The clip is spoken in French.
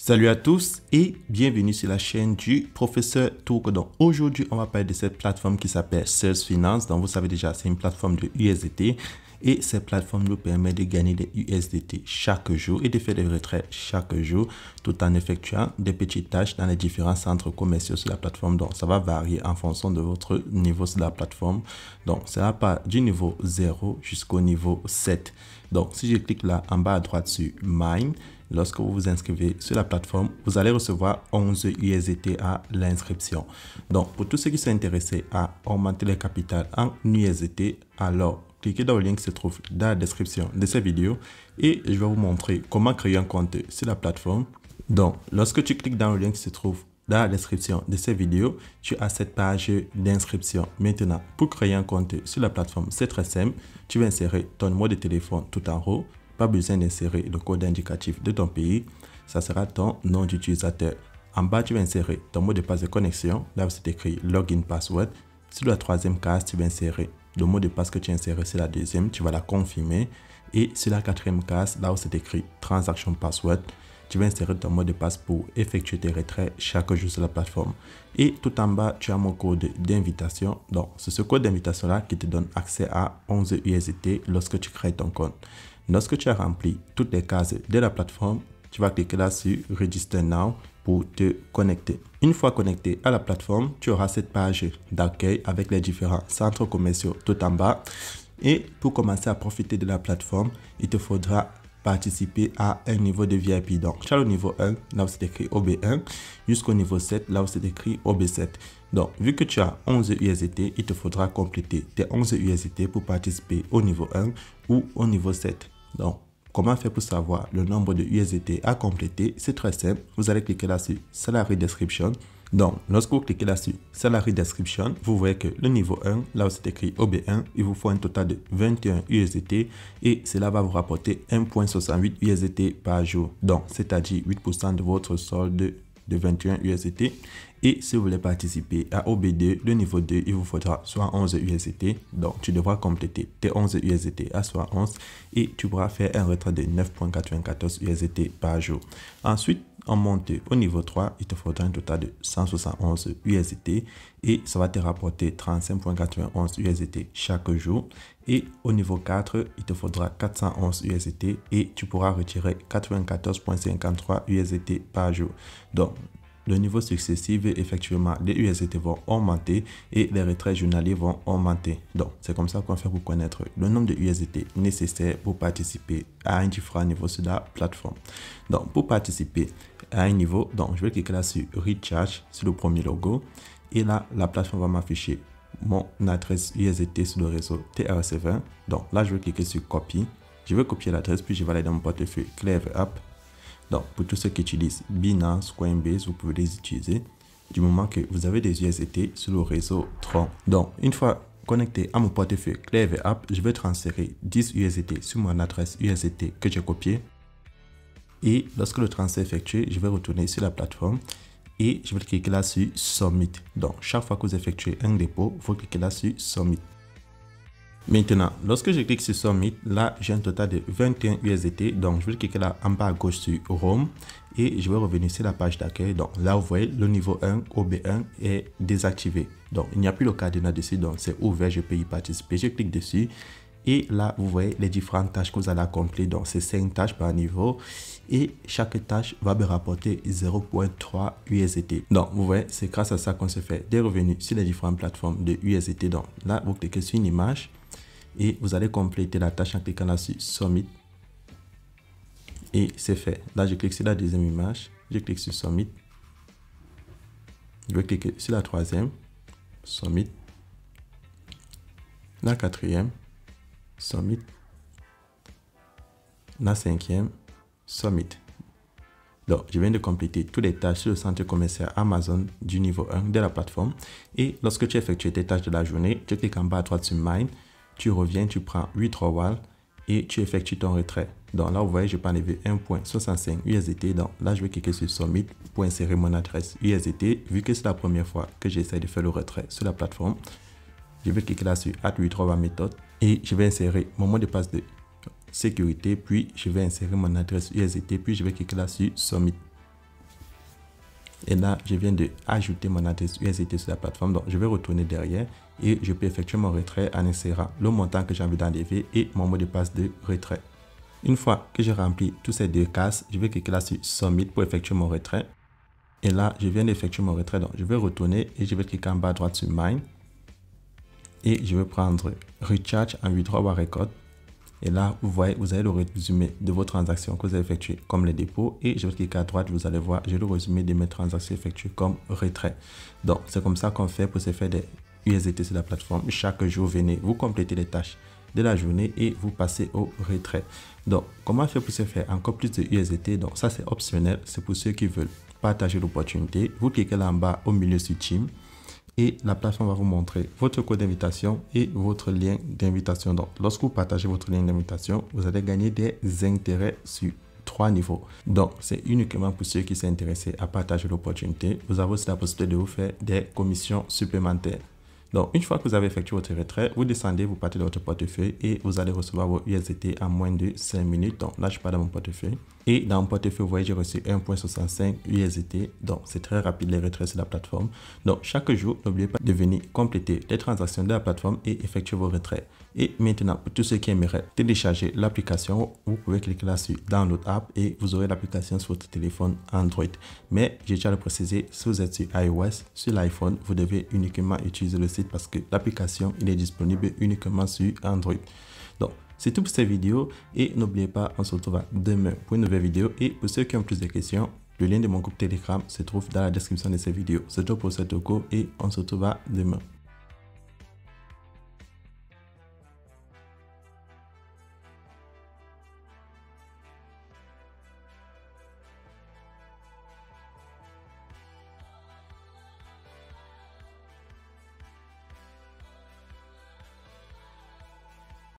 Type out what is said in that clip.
Salut à tous et bienvenue sur la chaîne du professeur Tourco. Donc aujourd'hui, on va parler de cette plateforme qui s'appelle Sales Finance. Donc vous savez déjà, c'est une plateforme de USDT et cette plateforme nous permet de gagner des USDT chaque jour et de faire des retraits chaque jour tout en effectuant des petites tâches dans les différents centres commerciaux sur la plateforme. Donc ça va varier en fonction de votre niveau sur la plateforme. Donc ça va du niveau 0 jusqu'au niveau 7. Donc si je clique là en bas à droite sur Mine, lorsque vous vous inscrivez sur la plateforme, vous allez recevoir 11 USDT à l'inscription. Donc, pour tous ceux qui sont intéressés à augmenter les capitales en USDT, alors cliquez dans le lien qui se trouve dans la description de cette vidéo et je vais vous montrer comment créer un compte sur la plateforme. Donc, lorsque tu cliques dans le lien qui se trouve dans la description de cette vidéo, tu as cette page d'inscription. Maintenant, pour créer un compte sur la plateforme, c'est très simple. Tu vas insérer ton numéro de téléphone tout en haut. Pas besoin d'insérer le code indicatif de ton pays. Ça sera ton nom d'utilisateur. En bas, tu vas insérer ton mot de passe de connexion. Là où c'est écrit Login Password. Sur la troisième case, tu vas insérer le mot de passe que tu as inséré sur la deuxième. Tu vas la confirmer. Et sur la quatrième case, là où c'est écrit Transaction Password, tu vas insérer ton mot de passe pour effectuer tes retraits chaque jour sur la plateforme. Et tout en bas, tu as mon code d'invitation. Donc, c'est ce code d'invitation-là qui te donne accès à 11 USDT lorsque tu crées ton compte. Lorsque tu as rempli toutes les cases de la plateforme, tu vas cliquer là sur Register Now pour te connecter. Une fois connecté à la plateforme, tu auras cette page d'accueil avec les différents centres commerciaux tout en bas. Et pour commencer à profiter de la plateforme, il te faudra participer à un niveau de VIP. Donc, tu as le niveau 1, là où c'est écrit OB1, jusqu'au niveau 7, là où c'est écrit OB7. Donc, vu que tu as 11 USDT, il te faudra compléter tes 11 USDT pour participer au niveau 1 ou au niveau 7. Donc, comment faire pour savoir le nombre de USDT à compléter? C'est très simple. Vous allez cliquer là sur Salary Description. Donc, lorsque vous cliquez là sur Salary Description, vous voyez que le niveau 1, là où c'est écrit OB1, il vous faut un total de 21 USDT et cela va vous rapporter 1,68 USDT par jour. Donc, c'est-à-dire 8% de votre solde de 21 USDT. Et si vous voulez participer à OB2, le niveau 2, il vous faudra soit 11 USDT. Donc, tu devras compléter tes 11 USDT à soit 11 et tu pourras faire un retrait de 9,94 USDT par jour. Ensuite, on monte au niveau 3, il te faudra un total de 171 USDT et ça va te rapporter 35,91 USDT chaque jour. Et au niveau 4, il te faudra 411 USDT et tu pourras retirer 94,53 USDT par jour. Donc, le niveau successif, effectivement, les USDT vont augmenter et les retraits journaliers vont augmenter. Donc, c'est comme ça qu'on fait pour connaître le nombre de USDT nécessaires pour participer à un différent niveau sur la plateforme. Donc, pour participer à un niveau, donc je vais cliquer là sur Recharge, sur le premier logo. Et là, la plateforme va m'afficher mon adresse USDT sur le réseau TRC20. Donc, là, je vais cliquer sur Copy. Je vais copier l'adresse, puis je vais aller dans mon portefeuille Clever App. Donc, pour tous ceux qui utilisent Binance, Coinbase, vous pouvez les utiliser du moment que vous avez des USDT sur le réseau Tron. Donc, une fois connecté à mon portefeuille Clever App, je vais transférer 10 USDT sur mon adresse USDT que j'ai copiée. Et lorsque le transfert est effectué, je vais retourner sur la plateforme et je vais cliquer là sur Submit. Donc, chaque fois que vous effectuez un dépôt, vous cliquez là sur Submit. Maintenant, lorsque je clique sur Submit, là, j'ai un total de 21 USDT. Donc, je vais cliquer là en bas à gauche sur Home et je vais revenir sur la page d'accueil. Donc, là, vous voyez, le niveau 1, OB1 est désactivé. Donc, il n'y a plus le cadenas dessus. Donc, c'est ouvert, je peux y participer. Je clique dessus et là, vous voyez les différentes tâches que vous allez accomplir. Donc, c'est 5 tâches par niveau et chaque tâche va me rapporter 0,3 USDT. Donc, vous voyez, c'est grâce à ça qu'on se fait des revenus sur les différentes plateformes de USDT. Donc, là, vous cliquez sur une image. Et vous allez compléter la tâche en cliquant là sur Submit. Et c'est fait. Là, je clique sur la deuxième image. Je clique sur Submit. Je vais cliquer sur la troisième. Submit. La quatrième. Submit. La cinquième. Submit. Donc, je viens de compléter toutes les tâches sur le centre commercial Amazon du niveau 1 de la plateforme. Et lorsque tu effectues tes tâches de la journée, tu cliques en bas à droite sur Mine. Tu reviens, tu prends 8 Royal et tu effectues ton retrait. Donc là, vous voyez, je peux enlever 1,65 USDT. Donc là, je vais cliquer sur Submit pour insérer mon adresse USDT. Vu que c'est la première fois que j'essaie de faire le retrait sur la plateforme, je vais cliquer là sur Add Withdrawal Method et je vais insérer mon mot de passe de sécurité. Puis, je vais insérer mon adresse USDT. Puis, je vais cliquer là sur Submit. Et là, je viens de ajouter mon adresse USDT sur la plateforme. Donc, je vais retourner derrière et je peux effectuer mon retrait en insérant le montant que j'ai envie d'enlever et mon mot de passe de retrait. Une fois que j'ai rempli tous ces deux cases, je vais cliquer là sur Submit pour effectuer mon retrait. Et là, je viens d'effectuer mon retrait. Donc, je vais retourner et je vais cliquer en bas à droite sur Mine. Et je vais prendre Recharge and Withdrawal Record. Et là, vous voyez, vous avez le résumé de vos transactions que vous avez effectuées comme les dépôts. Et je vais cliquer à droite, vous allez voir, j'ai le résumé de mes transactions effectuées comme retrait. Donc, c'est comme ça qu'on fait pour se faire des USDT sur la plateforme. Chaque jour, venez, vous complétez les tâches de la journée et vous passez au retrait. Donc, comment faire pour se faire encore plus de USDT? Donc, ça, c'est optionnel. C'est pour ceux qui veulent partager l'opportunité. Vous cliquez là en bas au milieu sur Team. Et la plateforme va vous montrer votre code d'invitation et votre lien d'invitation. Donc, lorsque vous partagez votre lien d'invitation, vous allez gagner des intérêts sur 3 niveaux. Donc, c'est uniquement pour ceux qui sont intéressés à partager l'opportunité. Vous avez aussi la possibilité de vous faire des commissions supplémentaires. Donc, une fois que vous avez effectué votre retrait, vous descendez, vous partez de votre portefeuille et vous allez recevoir vos USDT en moins de 5 minutes. Donc, là, je pars dans mon portefeuille. Et dans mon portefeuille, vous voyez, j'ai reçu 1,65 USDT. Donc, c'est très rapide les retraits sur la plateforme. Donc, chaque jour, n'oubliez pas de venir compléter les transactions de la plateforme et effectuer vos retraits. Et maintenant, pour tous ceux qui aimeraient télécharger l'application, vous pouvez cliquer là sur Download App et vous aurez l'application sur votre téléphone Android. Mais, j'ai déjà le précisé, si vous êtes sur iOS, sur l'iPhone, vous devez uniquement utiliser le site parce que l'application, il est disponible uniquement sur Android. Donc, c'est tout pour cette vidéo et n'oubliez pas, on se retrouve demain pour une nouvelle vidéo. Et pour ceux qui ont plus de questions, le lien de mon groupe Telegram se trouve dans la description de cette vidéo. C'est tout pour cette cours et on se retrouve demain.